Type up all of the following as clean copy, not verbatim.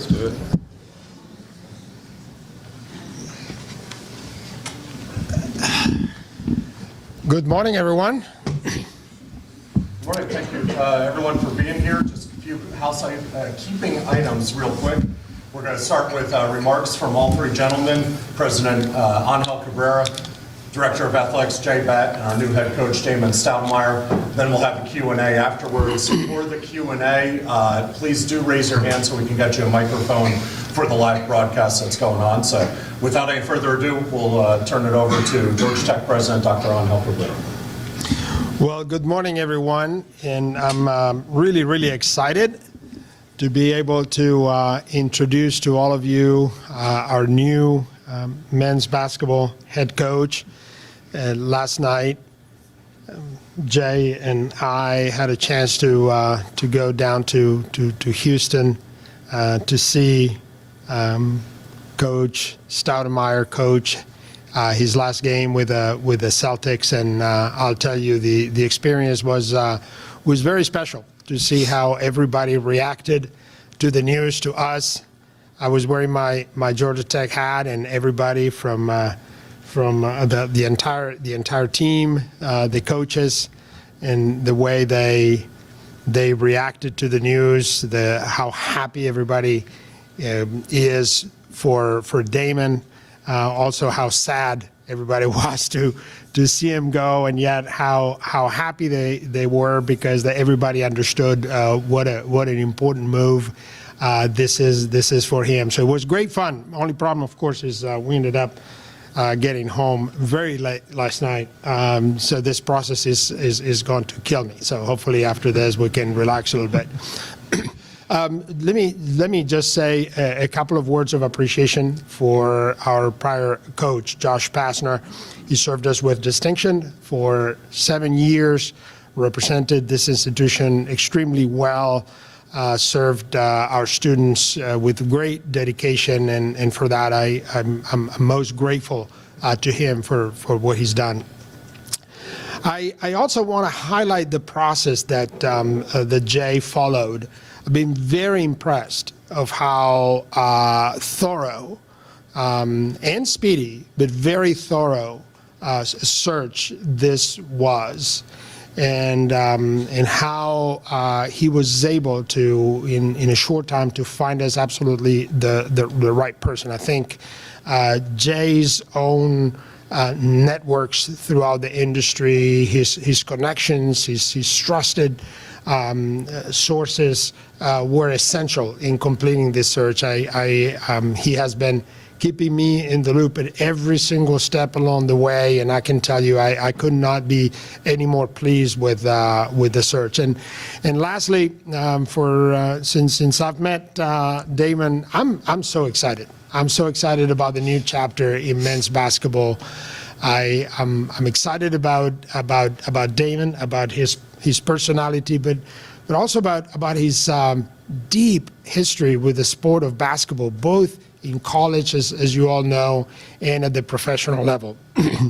Let's do it. Good morning, everyone. Good morning. Thank you, everyone, for being here. Just a few housekeeping items real quick. We're going to start with remarks from all three gentlemen, President Angel Cabrera, Director of Athletics Jay Batt, and our new head coach Damon Stoudamire. Then we'll have a Q&A afterwards. For the Q&A, please do raise your hand so we can get you a microphone for the live broadcast that's going on. So without any further ado, we'll turn it over to Georgia Tech President Dr. Angel Cabrera. Well, good morning, everyone. And I'm really excited to be able to introduce to all of you our new men's basketball head coach. Last night, Jay and I had a chance to go down to Houston to see Coach Stoudamire coach his last game with the Celtics, and I'll tell you the experience was very special to see how everybody reacted to the news, to us. I was wearing my Georgia Tech hat, and everybody from the entire team, the coaches, and the way they reacted to the news, how happy everybody is for Damon, also how sad everybody was to see him go, and yet how happy they were because everybody understood what an important move this is for him. So it was great fun. Only problem, of course, is we ended up getting home very late last night. So this process is going to kill me. So hopefully after this we can relax a little bit. Let me just say a couple of words of appreciation for our prior coach, Josh Pastner. He served us with distinction for 7 years, represented this institution extremely well, served our students with great dedication, and for that I'm most grateful to him for what he's done. I also want to highlight the process that Jay followed. I've been very impressed of how thorough and speedy, but very thorough search this was, and how he was able to, in a short time, to find us absolutely the right person. I think Jay's own networks throughout the industry, his connections, his trusted sources were essential in completing this search. He has been keeping me in the loop at every single step along the way, and I can tell you I could not be any more pleased with the search. And lastly, since I've met Damon, I'm so excited. I'm so excited about the new chapter in men's basketball. I'm excited about Damon, about his personality, but also about his deep history with the sport of basketball, both in college, as you all know, and at the professional level.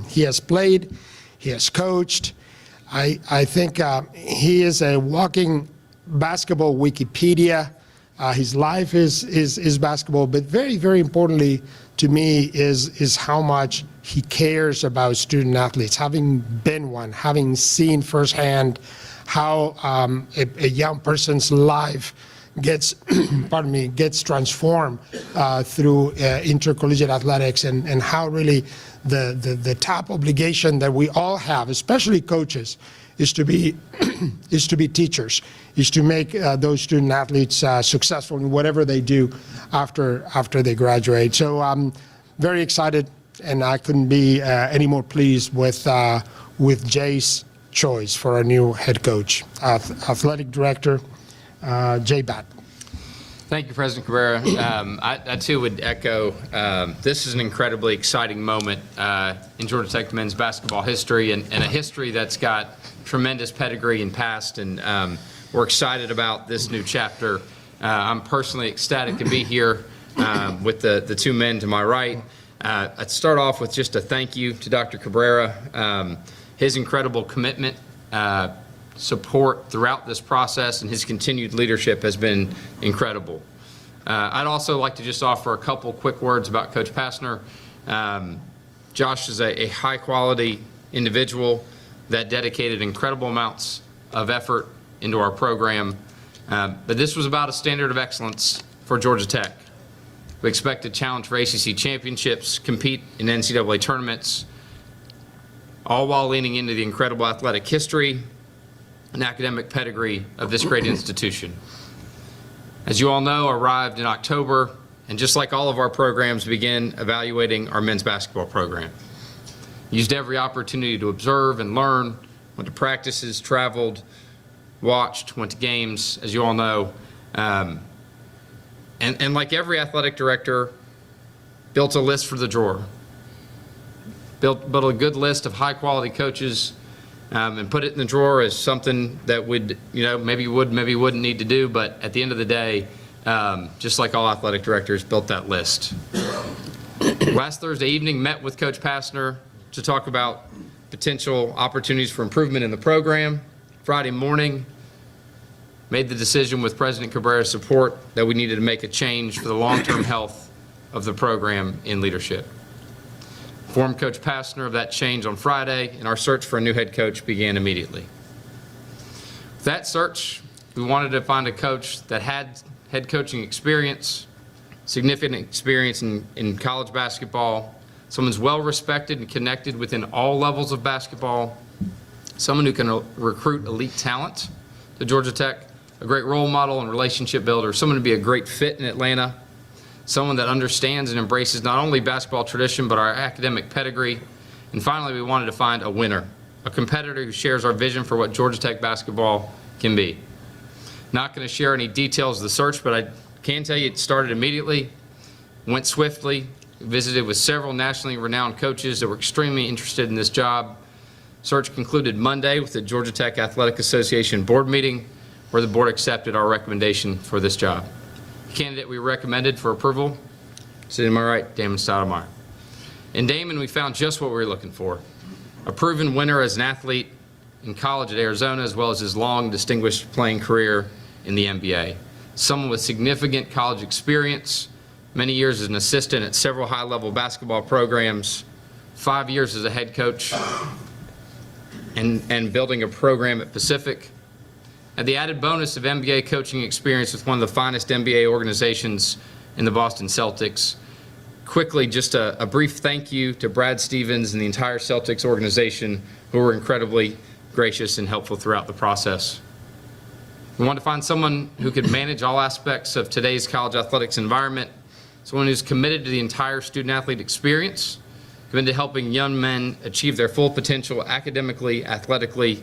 He has played, he has coached. I think he is a walking basketball Wikipedia. His life is basketball, but very importantly to me is how much he cares about student athletes. Having been one, having seen firsthand how a young person's life gets gets transformed through intercollegiate athletics, and how really the top obligation that we all have, especially coaches, is to be teachers, is to make those student athletes successful in whatever they do after they graduate. So I'm very excited, and I couldn't be any more pleased with Jay's choice for our new head coach, athletic director, Jay Batt. Thank you, President Cabrera. I too would echo, this is an incredibly exciting moment in Georgia Tech men's basketball history, and a history that's got tremendous pedigree and past, and we're excited about this new chapter. I'm personally ecstatic to be here with the two men to my right. I'd start off with just a thank you to Dr. Cabrera. His incredible commitment, support throughout this process, and his continued leadership has been incredible. I'd also like to just offer a couple quick words about Coach Passner. Josh is a high-quality individual that dedicated incredible amounts of effort into our program. But this was about a standard of excellence for Georgia Tech. We expect to challenge for ACC championships, compete in NCAA tournaments, all while leaning into the incredible athletic history and academic pedigree of this great institution. As you all know, arrived in October, and just like all of our programs, began evaluating our men's basketball program. Used every opportunity to observe and learn, went to practices, traveled, watched, went to games, as you all know. And like every athletic director, built a list for the drawer. Built a good list of high-quality coaches and put it in the drawer as something that would, maybe would, maybe wouldn't need to do, but at the end of the day, just like all athletic directors, built that list. Last Thursday evening, met with Coach Passner to talk about potential opportunities for improvement in the program. Friday morning, made the decision with President Cabrera's support that we needed to make a change for the long-term health of the program in leadership. Informed Coach Passner of that change on Friday, and our search for a new head coach began immediately. With that search, we wanted to find a coach that had head coaching experience, significant experience in college basketball, someone who's well-respected and connected within all levels of basketball, someone who can recruit elite talent to Georgia Tech, a great role model and relationship builder, someone to be a great fit in Atlanta, someone that understands and embraces not only basketball tradition, but our academic pedigree. And finally, we wanted to find a winner, a competitor who shares our vision for what Georgia Tech basketball can be. Not going to share any details of the search, but I can tell you it started immediately, went swiftly, visited with several nationally renowned coaches that were extremely interested in this job. Search concluded Monday with the Georgia Tech Athletic Association board meeting, where the board accepted our recommendation for this job. The candidate we recommended for approval, sitting to my right, Damon Stoudamire. In Damon, we found just what we were looking for: a proven winner as an athlete in college at Arizona, as well as his long, distinguished playing career in the NBA. Someone with significant college experience, many years as an assistant at several high-level basketball programs, 5 years as a head coach, and building a program at Pacific. And the added bonus of NBA coaching experience with one of the finest NBA organizations in the Boston Celtics. Quickly, just a brief thank you to Brad Stevens and the entire Celtics organization, who were incredibly gracious and helpful throughout the process. We wanted to find someone who could manage all aspects of today's college athletics environment, someone who's committed to the entire student-athlete experience, committed to helping young men achieve their full potential academically, athletically,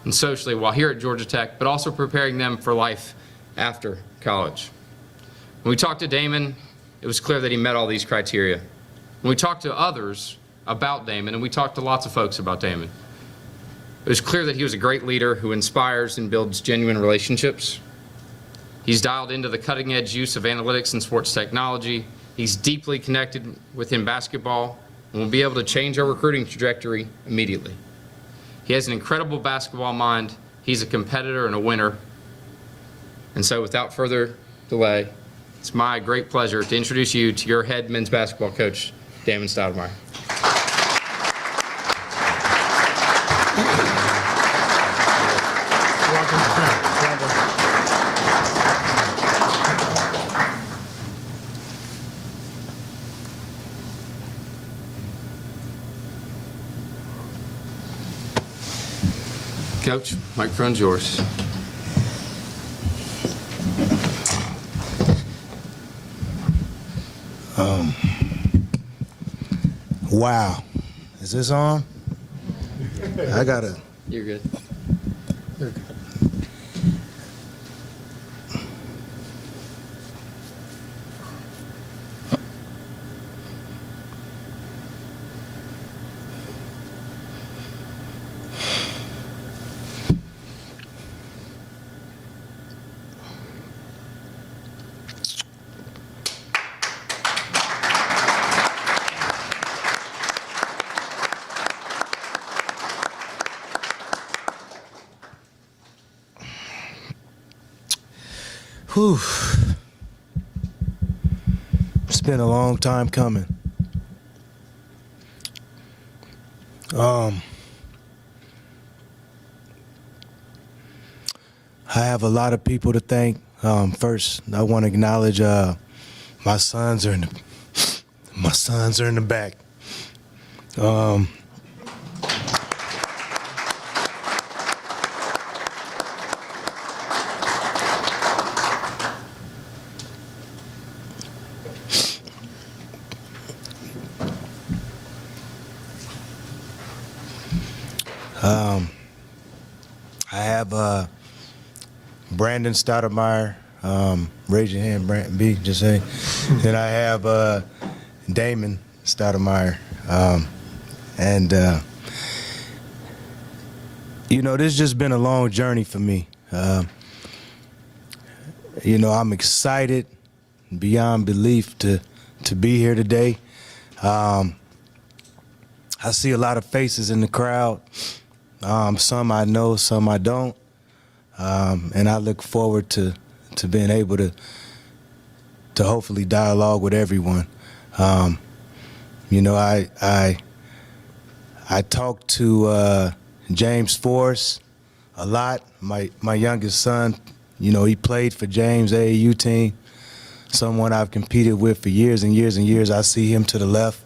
and socially while here at Georgia Tech, but also preparing them for life after college. When we talked to Damon, it was clear that he met all these criteria. When we talked to others about Damon, and we talked to lots of folks about Damon, it was clear that he was a great leader who inspires and builds genuine relationships. He's dialed into the cutting-edge use of analytics and sports technology. He's deeply connected within basketball and will be able to change our recruiting trajectory immediately. He has an incredible basketball mind. He's a competitor and a winner. And so without further delay, it's my great pleasure to introduce you to your head men's basketball coach, Damon Stoudamire. Coach, microphone's yours. Wow. Is this on? I gotta. You're good. Whew. It's been a long time coming. I have a lot of people to thank. First, I want to acknowledge my sons are in the back. I have Brandon Stoudamire. Raise your hand, Brandon B. Just say. Then I have Damon Stoudamire. This just been a long journey for me. I'm excited beyond belief to be here today. I see a lot of faces in the crowd. Some I know, some I don't. And I look forward to being able to hopefully dialogue with everyone. I talked to James Forrest a lot. My youngest son, he played for James' AAU team, someone I've competed with for years and years and years. I see him to the left.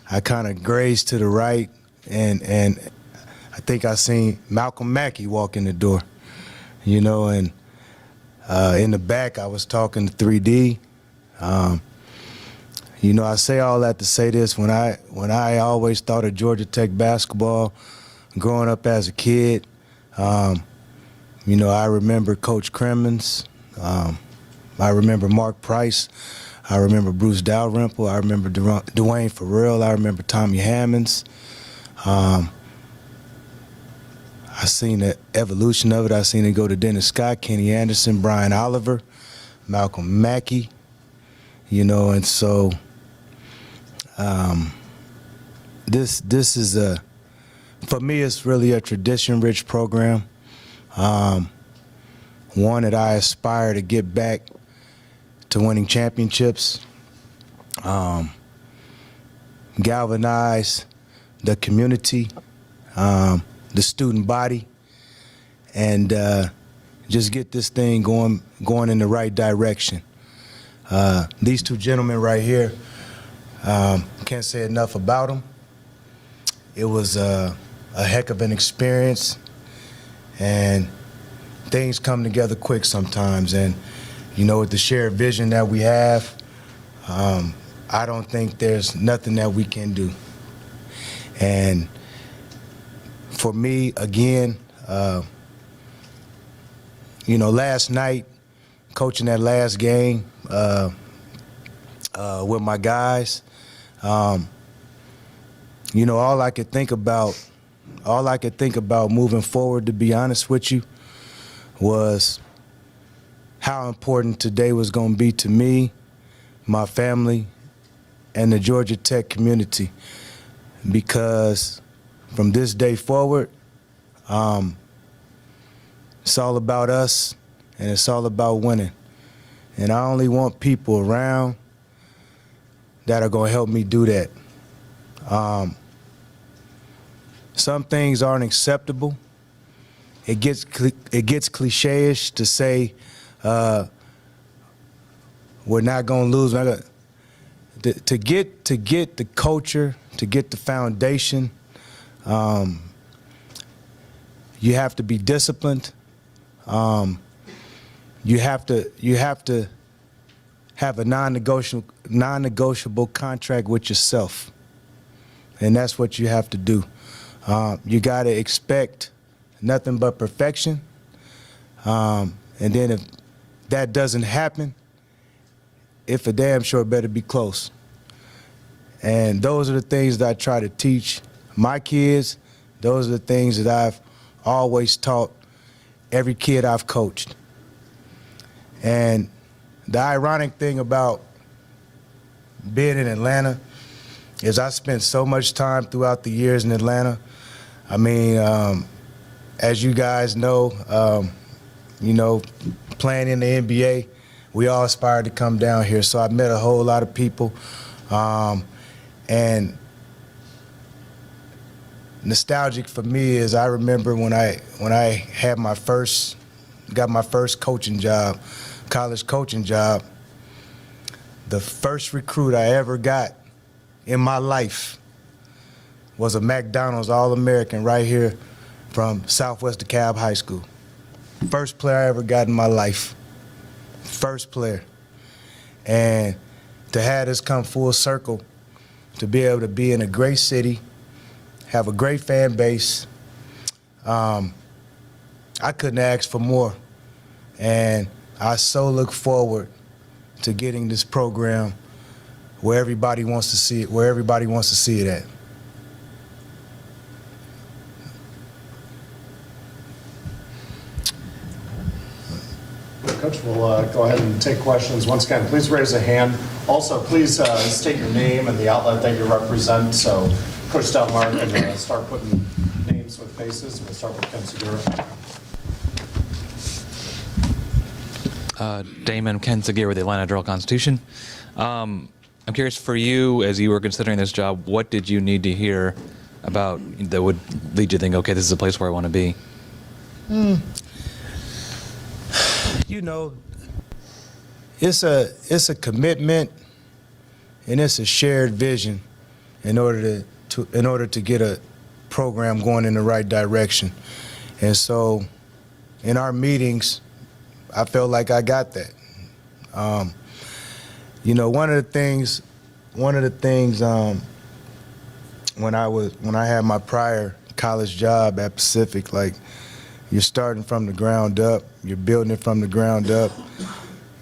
I kind of grazed to the right, and I think I seen Malcolm Mackey walk in the door, and in the back I was talking to 3D. I say all that to say this. When I always thought of Georgia Tech basketball growing up as a kid, I remember Coach Cremins. I remember Mark Price. I remember Bruce Dalrymple. I remember Dwayne Farrell. I remember Tommy Hammonds. I seen the evolution of it. I seen it go to Dennis Scott, Kenny Anderson, Brian Oliver, Malcolm Mackey, and so this is for me, it's really a tradition-rich program, one that I aspire to get back to winning championships, galvanize the community, the student body, and just get this thing going in the right direction. These two gentlemen right here, can't say enough about them. It was a heck of an experience, and things come together quick sometimes. And with the shared vision that we have, I don't think there's nothing that we can do. And for me, again, last night, coaching that last game with my guys, all I could think about moving forward, to be honest with you, was how important today was going to be to me, my family, and the Georgia Tech community. Because from this day forward, it's all about us, and it's all about winning. And I only want people around that are going to help me do that. Some things aren't acceptable. It gets cliche-ish to say we're not going to lose. To get the culture, to get the foundation, you have to be disciplined. You have to have a non-negotiable contract with yourself, and that's what you have to do. You got to expect nothing but perfection, and then if that doesn't happen, it for damn sure better be close. And those are the things that I try to teach my kids. Those are the things that I've always taught every kid I've coached. And the ironic thing about being in Atlanta is I spent so much time throughout the years in Atlanta. I mean, as you guys know, you know, playing in the NBA, we all aspired to come down here. So I met a whole lot of people, and nostalgic for me is I remember when I had got my first coaching job, college coaching job. The first recruit I ever got in my life was a McDonald's All-American right here from Southwest DeKalb High School. First player I ever got in my life. First player. And to have this come full circle, to be able to be in a great city, have a great fan base, I couldn't ask for more. And I so look forward to getting this program where everybody wants to see it, at. Coach, we'll go ahead and take questions. Once again, please raise a hand. Also, please state your name and the outlet that you represent. So Coach Stoudamire can start putting names with faces. We'll start with Ken Segura. Ken Segura with the Atlanta Journal-Constitution. I'm curious, for you, as you were considering this job, what did you need to hear about that would lead you to think, okay, this is a place where I want to be? You know, it's a commitment and it's a shared vision in order to get a program going in the right direction. And so in our meetings, I felt like I got that. You know, one of the things when I had my prior college job at Pacific, like, you're starting from the ground up, you're building it from the ground up.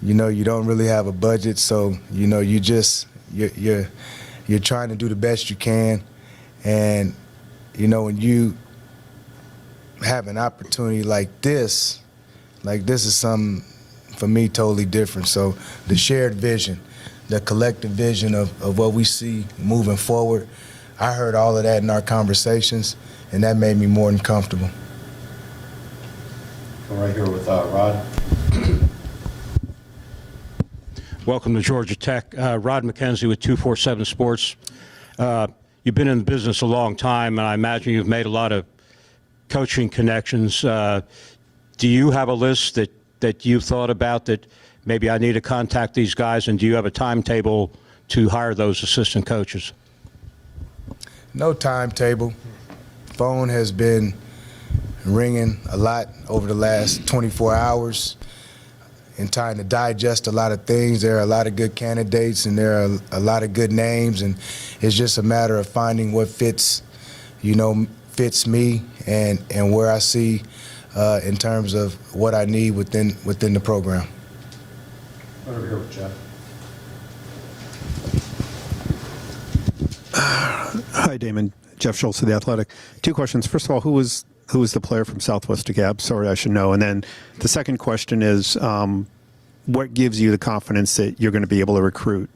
You know, you don't really have a budget, so you know you're trying to do the best you can. And you know, when you have an opportunity like this is something for me totally different. So the shared vision, the collective vision of what we see moving forward, I heard all of that in our conversations, and that made me more than comfortable. Go right here with Rod. Welcome to Georgia Tech. Rod McKenzie with 247 Sports. You've been in the business a long time, and I imagine you've made a lot of coaching connections. Do you have a list that you've thought about that maybe I need to contact these guys, and do you have a timetable to hire those assistant coaches? No timetable. Phone has been ringing a lot over the last 24 hours and trying to digest a lot of things. There are a lot of good candidates and there are a lot of good names, and it's just a matter of finding what fits me and where I see in terms of what I need within the program. Over here with Jeff. Hi, Damon. Jeff Schultz of The Athletic. Two questions. First of all, who was the player from Southwest DeKalb? Sorry, I should know. And then the second question is, what gives you the confidence that you're going to be able to recruit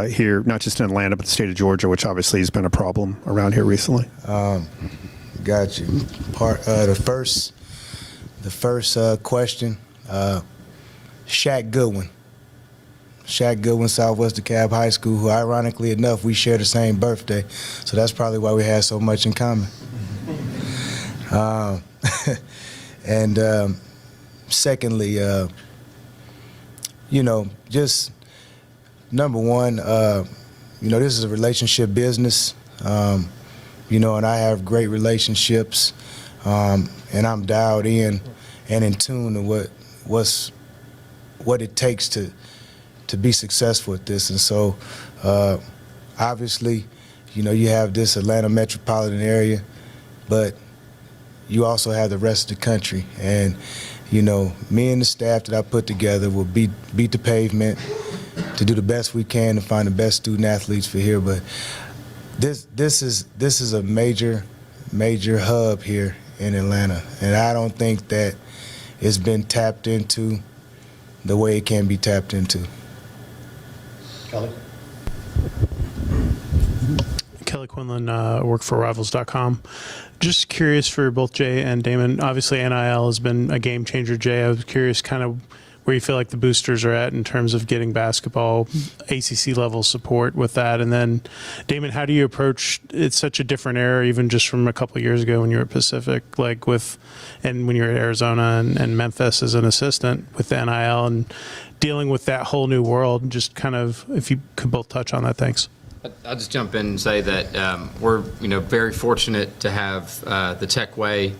here, not just in Atlanta, but the state of Georgia, which obviously has been a problem around here recently? Got you. The first question, Shaq Goodwin. Shaq Goodwin, Southwest DeKalb High School, who ironically enough, we share the same birthday. So that's probably why we had so much in common. And secondly, just number one, this is a relationship business, and I have great relationships, and I'm dialed in and in tune to what it takes to be successful at this. And so, obviously, you have this Atlanta metropolitan area, but you also have the rest of the country. And, me and the staff that I put together will beat the pavement to do the best we can to find the best student athletes for here. But this is a major hub here in Atlanta, and I don't think that it's been tapped into the way it can be tapped into. Kelly. Kelly Quinlan, work for Rivals.com. Just curious for both Jay and Damon. Obviously, NIL has been a game changer. Jay, I was curious kind of where you feel like the boosters are at in terms of getting basketball ACC level support with that. And then, Damon, how do you approach? It's such a different era, even just from a couple of years ago when you were at Pacific, and when you were at Arizona and Memphis as an assistant with the NIL and dealing with that whole new world. Just kind of, if you could both touch on that, thanks. I'll just jump in and say that we're very fortunate to have the Tech Way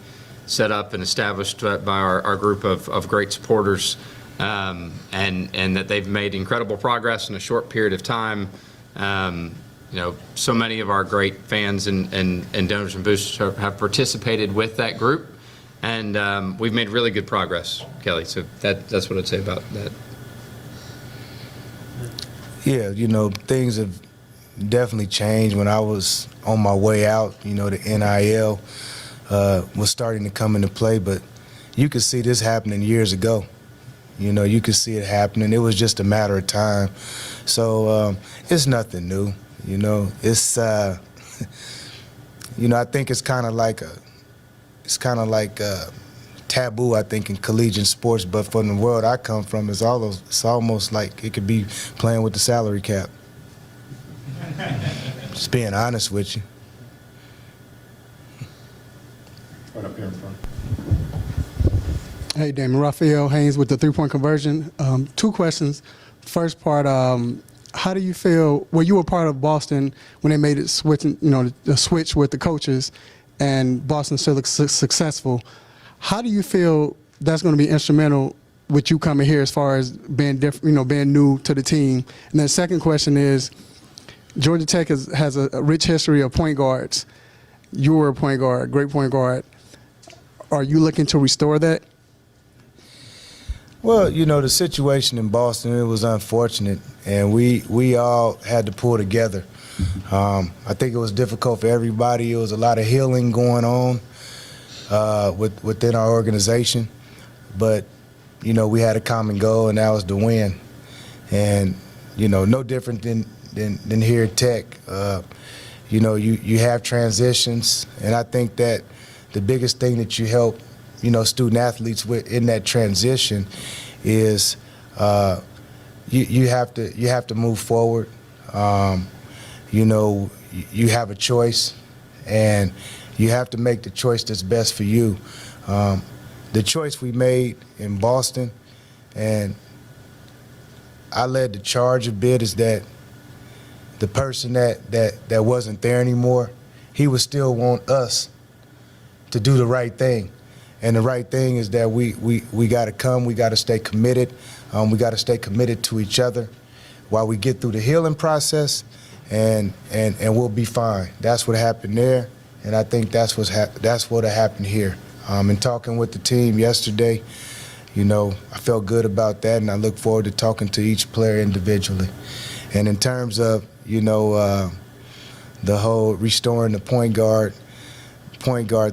set up and established by our group of great supporters, and that they've made incredible progress in a short period of time. So many of our great fans and donors and boosters have participated with that group, and we've made really good progress, Kelly. So that's what I'd say about that. Yeah, things have definitely changed. When I was on my way out, the NIL was starting to come into play, but you could see this happening years ago. You could see it happening. It was just a matter of time. So it's nothing new. It's I think it's kind of like taboo, I think, in collegiate sports, but from the world I come from, it's almost like it could be playing with the salary cap. Just being honest with you. Right up here in front. Hey, Damon. Raphael Haynes with the three-point conversion. Two questions. First part, how do you feel? Well, you were part of Boston when they made it the switch with the coaches, and Boston still looks successful. How do you feel that's going to be instrumental with you coming here as far as being different, being new to the team? And then second question is, Georgia Tech has a rich history of point guards. You were a point guard, great point guard. Are you looking to restore that? Well, the situation in Boston, it was unfortunate, and we all had to pull together. I think it was difficult for everybody. It was a lot of healing going on within our organization, but we had a common goal, and that was to win. And no different than here at Tech. You have transitions, and I think that the biggest thing that you help student athletes with in that transition is you have to move forward. You have a choice, and you have to make the choice that's best for you. The choice we made in Boston, and I led the charge a bit, is that the person that wasn't there anymore, he would still want us to do the right thing. And the right thing is that we got to we got to stay committed. We got to stay committed to each other while we get through the healing process, and we'll be fine. That's what happened there, and I think that's what happened here. In talking with the team yesterday, I felt good about that, and I look forward to talking to each player individually. And in terms of the whole restoring the point guard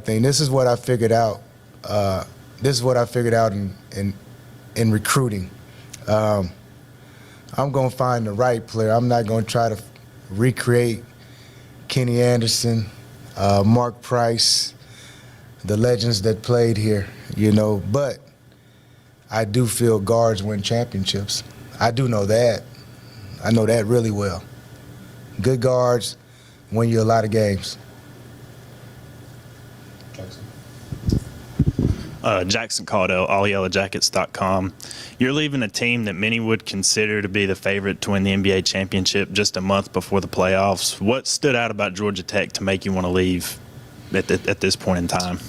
thing, this is what I figured out. In recruiting. I'm going to find the right player. I'm not going to try to recreate Kenny Anderson, Mark Price, the legends that played here, but I do feel guards win championships. I do know that. I know that really well. Good guards win you a lot of games. Jackson Caudill, allyellowjackets.com. You're leaving a team that many would consider to be the favorite to win the NBA championship just a month before the playoffs. What stood out about Georgia Tech to make you want to leave at this point in time?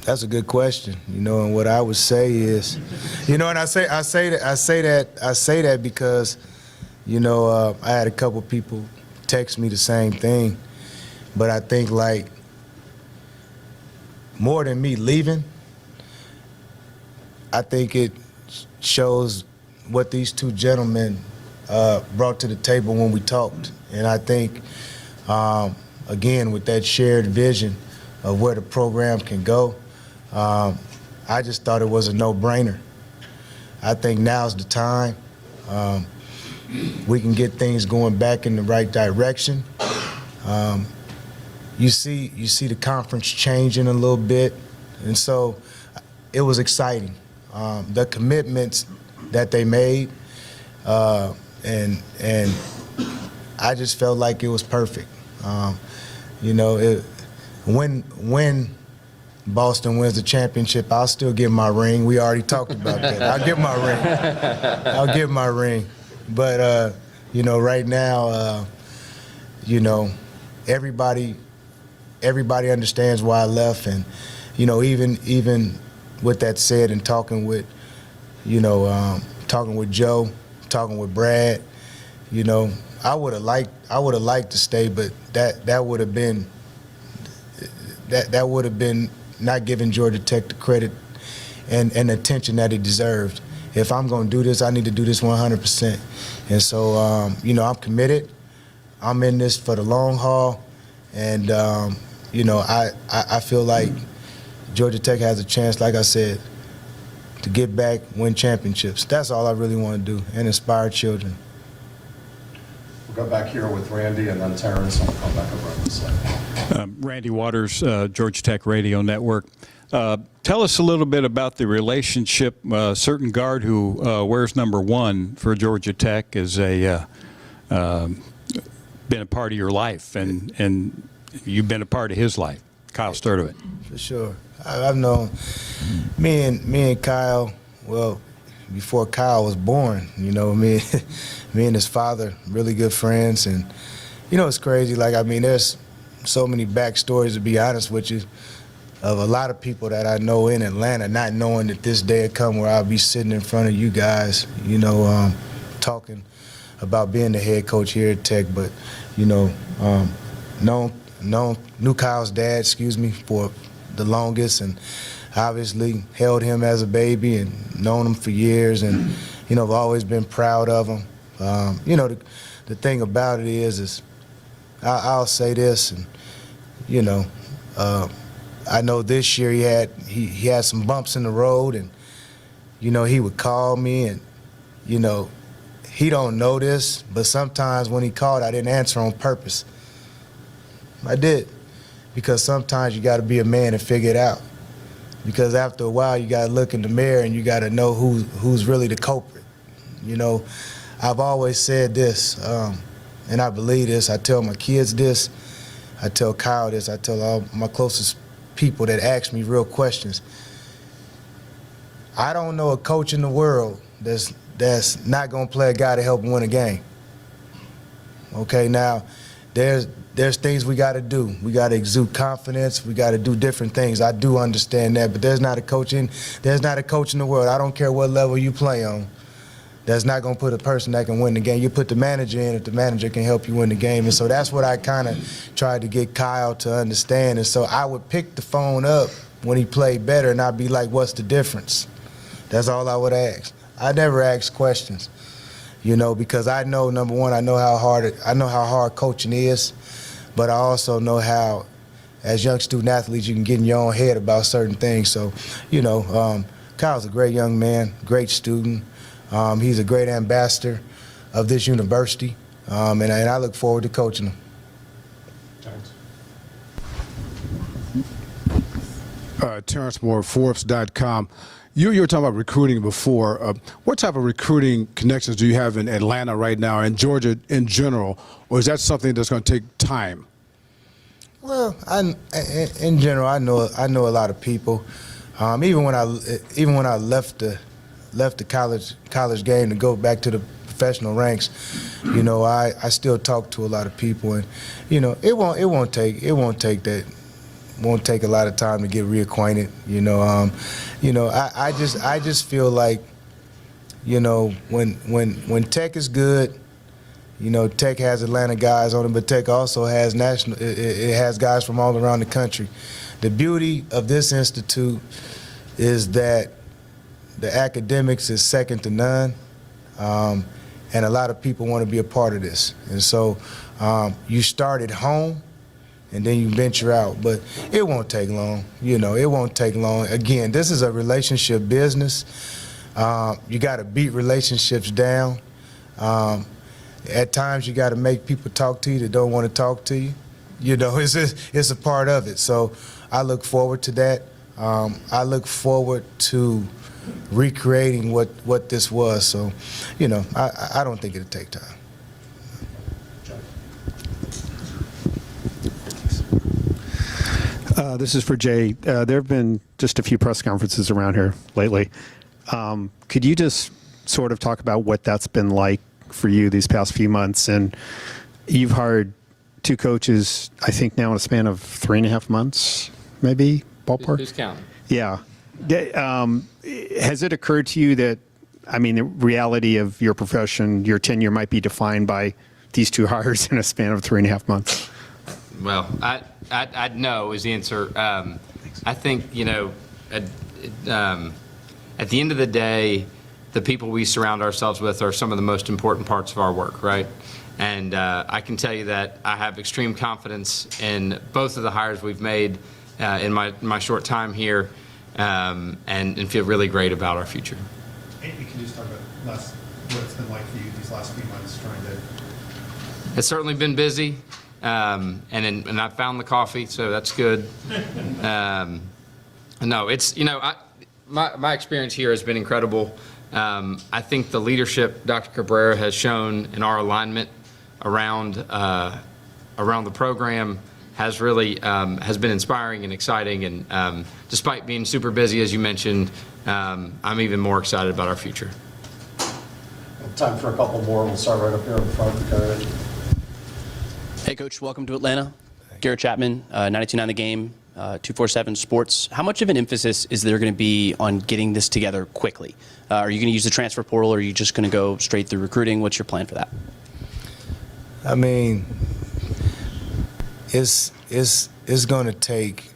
That's a good question. And what I would say is, and I say that because, I had a couple people text me the same thing, but I think more than me leaving, I think it shows what these two gentlemen brought to the table when we talked. And I think, again, with that shared vision of where the program can go, I just thought it was a no-brainer. I think now's the time. we can get things going back in the right direction. You see the conference changing a little bit, and so it was exciting. The commitments that they made, and I just felt like it was perfect. When Boston wins the championship, I'll still get my ring. We already talked about that. I'll get my ring. I'll get my ring. But right now, everybody understands why I left, and even with that said, and talking with Joe, talking with Brad, I would have liked to stay, but that would have been not giving Georgia Tech the credit and attention that it deserved. If I'm going to do this, I need to do this 100%. And so, I'm committed. I'm in this for the long haul, and I feel like Georgia Tech has a chance, like I said, to get back, win championships. That's all I really want to do, and inspire children. We'll go back here with Randy and then Terrence, and we'll come back over on this side. Randy Waters, Georgia Tech Radio Network. Tell us a little bit about the relationship. A certain guard who wears number 1 for Georgia Tech is been a part of your life, and you've been a part of his life, Kyle Stoudamire. For sure. I've known me and Kyle, well, before Kyle was born, me and his father, really good friends. And, it's crazy. There's so many backstories, to be honest with you, of a lot of people that I know in Atlanta, not knowing that this day would come where I'll be sitting in front of you guys, talking about being the head coach here at Tech. But, knew Kyle's dad, for the longest, and obviously held him as a baby and known him for years, and I've always been proud of him. The thing about it is I'll say this, and I know this year he had some bumps in the road, and he would call me, and he don't know this, but sometimes when he called, I didn't answer on purpose. I did, because sometimes you got to be a man and figure it out. Because after a while, you got to look in the mirror and you got to know who's really the culprit. I've always said this, and I believe this. I tell my kids this. I tell Kyle this. I tell all my closest people that ask me real questions. I don't know a coach in the world that's not going to play a guy to help him win a game. Okay, now, there's things we got to do. We got to exude confidence. We got to do different things. I do understand that, but there's not a coach in the world. I don't care what level you play on, that's not going to put a person that can win the game. You put the manager in if the manager can help you win the game. And so that's what I kind of tried to get Kyle to understand. And so I would pick the phone up when he played better, and I'd be like, what's the difference? That's all I would ask. I never ask questions, because I know, number one, I know how hard coaching is. But I also know how, as young student athletes, you can get in your own head about certain things. So, Kyle's a great young man, great student. He's a great ambassador of this university, and I look forward to coaching him. Terrence Moore, Forbes.com. You were talking about recruiting before. What type of recruiting connections do you have in Atlanta right now, and Georgia in general, or is that something that's going to take time? Well, in general, I know a lot of people. Even when I left the college game to go back to the professional ranks, I still talk to a lot of people, and it won't take a lot of time to get reacquainted. I just feel like, when Tech is good, Tech has Atlanta guys on it, but Tech also has it has guys from all around the country. The beauty of this institute is that the academics is second to none, and a lot of people want to be a part of this. And so you start at home, and then you venture out. But it won't take long. It won't take long. Again, this is a relationship business. You got to beat relationships down. at times you got to make people talk to you that don't want to talk to you. You know, it's a part of it. So I look forward to that. I look forward to recreating what this was. So, you know, I don't think it'll take time. This is for Jay. There have been just a few press conferences around here lately. Could you just sort of talk about what that's been like for you these past few months? And you've hired 2 coaches, I think now in a span of 3.5 months, maybe, ballpark? Who's counting? Yeah. Has it occurred to you that, I mean, the reality of your profession, your tenure might be defined by these 2 hires in a span of 3.5 months? Well, I'd know is the answer. I think, you know, at the end of the day, the people we surround ourselves with are some of the most important parts of our work, right? And I can tell you that I have extreme confidence in both of the hires we've made in my short time here, and feel really great about our future. Maybe you can just talk about what it's been like for you these last few months trying to... It's certainly been busy, and I've found the coffee, so that's good. No, it's, you know, my experience here has been incredible. I think the leadership Dr. Cabrera has shown in our alignment around the program has really has been inspiring and exciting. And despite being super busy, as you mentioned, I'm even more excited about our future. Time for a couple more. We'll start right up here in front. Go ahead. Hey, Coach. Welcome to Atlanta. Garrett Chapman, 92.9 The Game, 247 Sports. How much of an emphasis is there going to be on getting this together quickly? Are you going to use the transfer portal, or are you just going to go straight through recruiting? What's your plan for that? I mean, it's going to take,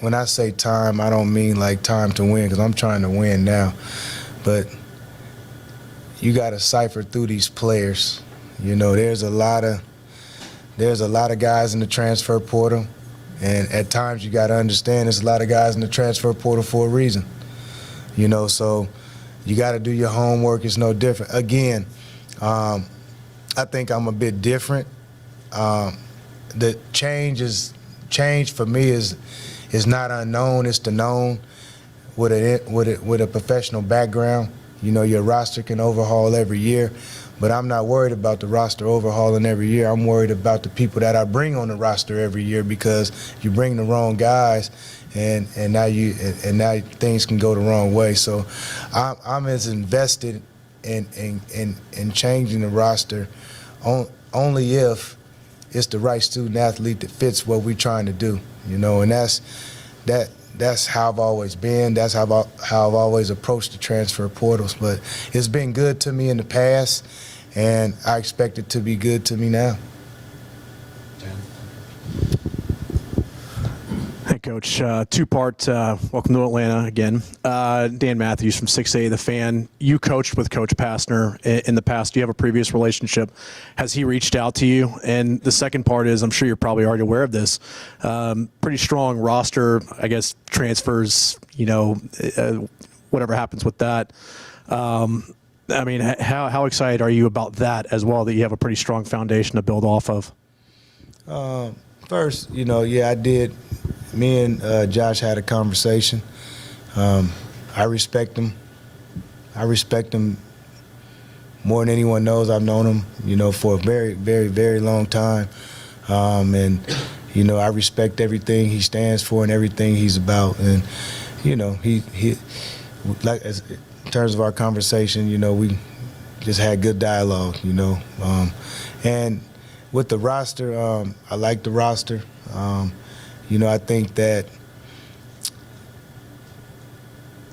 when I say time, I don't mean like time to win, because I'm trying to win now. But you got to cipher through these players. You know, there's a lot of guys in the transfer portal, and at times you got to understand there's a lot of guys in the transfer portal for a reason. You know, so you got to do your homework. It's no different. Again, I think I'm a bit different. The change for me is not unknown. It's the known. With a professional background, you know, your roster can overhaul every year. But I'm not worried about the roster overhauling every year. I'm worried about the people that I bring on the roster every year, because you bring the wrong guys, and now things can go the wrong way. So I'm as invested in changing the roster only if it's the right student athlete that fits what we're trying to do. You know, and that's how I've always been. That's how I've always approached the transfer portals. But it's been good to me in the past, and I expect it to be good to me now. Hey, Coach. Two-part. Welcome to Atlanta again. Dan Matthews from 6A The Fan. You coached with Coach Pastner in the past. Do you have a previous relationship? Has he reached out to you? And the second part is, I'm sure you're probably already aware of this, pretty strong roster, I guess, transfers, you know, whatever happens with that. I mean, how excited are you about that as well, that you have a pretty strong foundation to build off of? First, you know, yeah, I did. Me and Josh had a conversation. I respect him. I respect him more than anyone knows. I've known him, you know, for a very, very, very long time. And, you know, I respect everything he stands for and everything he's about. And, you know, he like, in terms of our conversation, you know, we just had good dialogue, you know. And with the roster, I like the roster. You know, I think that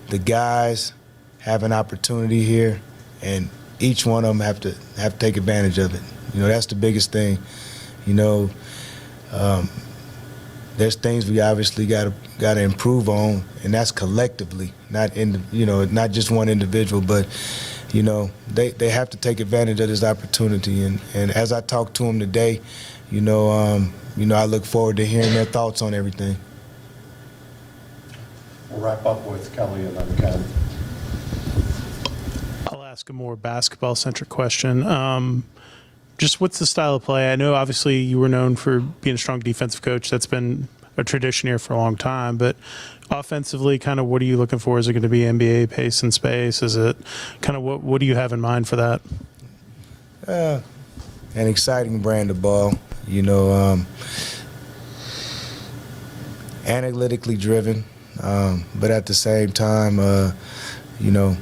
the guys have an opportunity here, and each one of them have to take advantage of it. You know, that's the biggest thing. You know, there's things we obviously got to improve on, and that's collectively, not just one individual, but you know, they have to take advantage of this opportunity. And as I talked to them today, you know, I look forward to hearing their thoughts on everything. We'll wrap up with Kelly and then Ken. I'll ask ask a more basketball-centric question. Just what's the style of play? I know obviously you were known for being a strong defensive coach. That's been a tradition here for a long time. But offensively, kind of what are you looking for? Is it going to be NBA pace and space? Is it kind of what do you have in mind for that? An exciting brand of ball, you know, analytically driven, but at the same time, you know,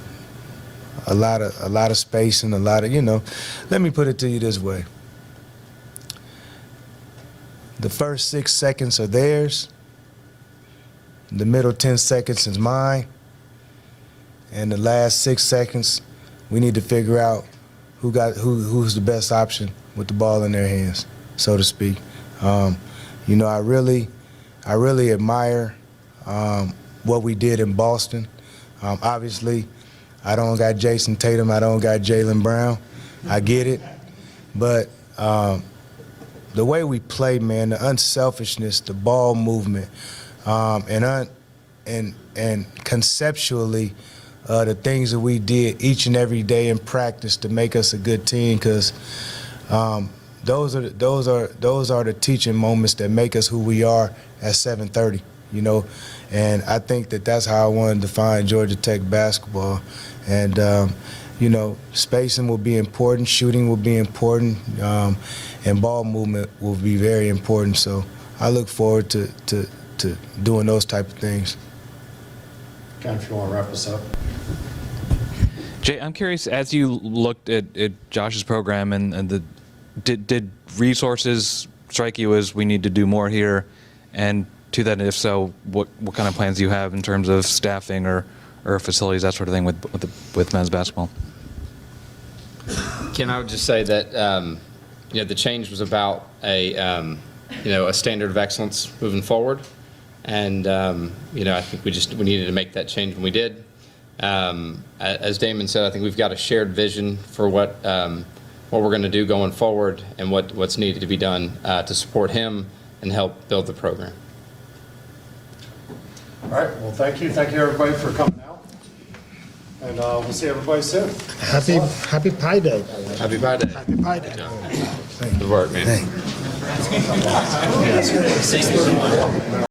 a lot of space and a lot of, you know, let me put it to you this way. The first 6 seconds are theirs, the middle 10 seconds is mine, and the last 6 seconds, we need to figure out who's the best option with the ball in their hands, so to speak. You know, I really admire what we did in Boston. Obviously, I don't got Jason Tatum, I don't got Jaylen Brown. I get it, but the way we play, man, the unselfishness, the ball movement, and conceptually, the things that we did each and every day in practice to make us a good team, because those are the teaching moments that make us who we are at 7:30, you know. And I think that's how I want to define Georgia Tech basketball. And you know, spacing will be important, shooting will be important, and ball movement will be very important. So I look forward to doing those type of things. Ken, if you want to wrap us up. Jay, I'm curious, as you looked at Josh's program and did resources strike you as we need to do more here? And to that, if so, what kind of plans do you have in terms of staffing or facilities, that sort of thing with men's basketball? Ken, I would just say that you know, the change was about a standard of excellence moving forward, and you know, I think we needed to make that change when we did. As Damon said, I think we've got a shared vision for what we're going to do going forward and what's needed to be done to support him and help build the program. All right, well, thank you. Thank you, everybody, for coming out. And we'll see everybody soon. Happy Pi Day. Happy Pi Day. Happy Pi Day. Good work, man. Hey.